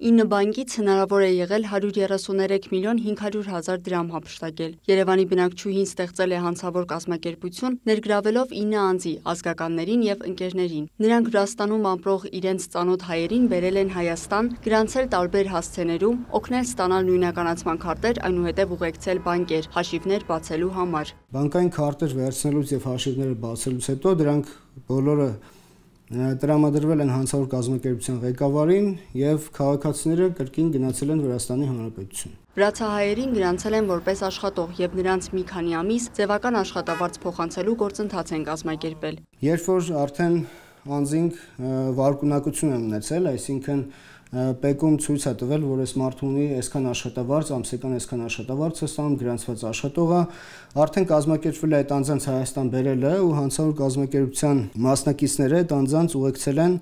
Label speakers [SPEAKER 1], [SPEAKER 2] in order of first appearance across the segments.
[SPEAKER 1] 9 բանկից հնարավոր է եղել 133 միլիոն 500 հազար դրամ հափշտակել։ Երևանի բնակչուհին ստեղծել է հանցավոր կազմակերպություն, ներգրավելով 9 անձի, ազգականներին և ընկերներին։ Նրանք Վրաստանում ապրող իրենց ծանոթ հայերին բերել են Հայաստան, գրանցել տարբեր հասցեներում, օգնել ստանալ նույնականացման քարտեր, այնուհետև ուղեկցել բանկեր, հաշիվներ բացելու համար։
[SPEAKER 2] Բանկային քարտեր վերցնելուց և հաշիվները բացելուց հետո դրանք բոլորը տրամադրվել են հանցավոր կազմակերպության ղեկավարին և քաղաքացիները կրկին գնացել են Վրաստանի Հանրապետություն։
[SPEAKER 1] Վրացահայերին գրանցել են որպես աշխատող և նրանց մի քանի ամիս ձևական աշխատավարձ փոխանցելու գործընթաց են կազմակերպել։
[SPEAKER 2] Երբ որ արդեն անձինք վարկունակություն են ունեցել, այսինքն ՊԵԿ-ում ցույց է տվել, որ այս մարդը ունի այսքան աշխատավարձ, ամսական այսքան աշխատավարձ է ստանում, գրանցված աշխատող է, արդեն կազմակերպվել է այդ անձանց Հայաստան բերելը ու հանցավոր կազմակերպության մասնակիցները այդ անձանց ուղեկցել են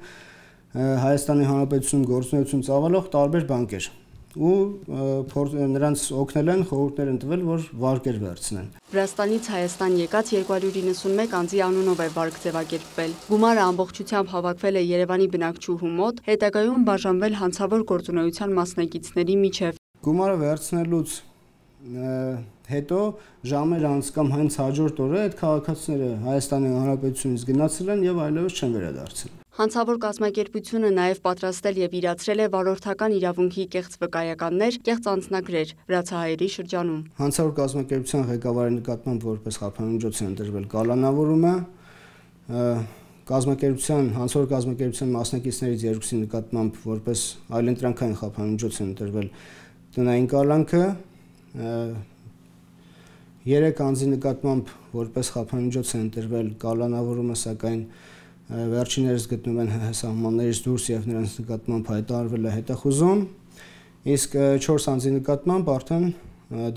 [SPEAKER 2] Հայաստանի Հանրապետությունում գործունեություն ծավալող տարբեր բանկեր ու նրանց օգնել են, խորհուրդներ են տվել, որ վարկեր վերցնեն։
[SPEAKER 1] Վրաստանից Հայաստան եկած 291 անձի անունով է վարկ ձևակերպվել։ Գումարը ամբողջությամբ հավաքվել է Երևանի բնակչուհու մոտ, հետագայում բաժանվել հանցավոր գործունեության մասնակիցների միջև։
[SPEAKER 2] Գումարը վերցնելուց հետո ժամեր անց կամ հենց հաջորդ օրը այդ քաղաքացիները Հայաստանի Հանրապետությունից գնացել են եւ այլևս չեն վերադարձել։
[SPEAKER 1] Հանցավոր կազմակերպությունը նաև պատրաստել եւ իրացրել է վարորդական իրավունքի կեղծ վկայականներ, կեղծ անձնագրեր վրացահայերի շրջանում։
[SPEAKER 2] Հանցավոր կազմակերպության ղեկավարի նկատմամբ որպես խափանմիջոց է ընտրվել կալանավորումը, հանցավոր կազմակերպության մասնակիցներից երկուսի նկատմամբ որպես այլընտրանքային խափանմիջոց է ընտրվել տնային կալանքը, 3 անձի նկատմամբ որպես խափանմիջոց է ընտրվել կալանավորումը, սակայն վերջիններս գտնվում են ՀՀ սահմաններից դուրս եւ նրանց նկատմամբ հայտարարվել է հետախուզում, իսկ 4 անձի նկատմամբ արդեն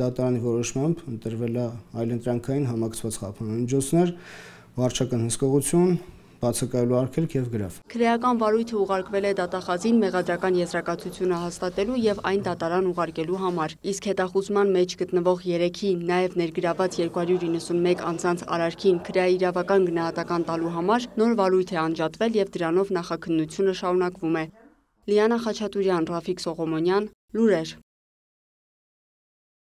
[SPEAKER 2] դատարանի որոշմամբ ընտրվել է այլընտրանքային համակցված խափանմիջոցներ, վարչական հսկողություն, բացակայելու արգելք եւ գրավ։
[SPEAKER 1] Քրեական վարույթը ուղարկվել է դատախազին մեղադրական եզրակացությունը հաստատելու եւ այն դատարան ուղարկելու համար, իսկ հետախուզման մեջ գտնվող 3-ի, նաեւ ներգրաված 291 անձանց արարքին քրեաիրավական գնահատական տալու համար նոր վարույթ է անջատվել եւ դրանով նախաքննությունը շարունակվում է։ Լիանա Խաչատուրյան, Ռաֆիկ Սողոմոնյան, Լուրեր։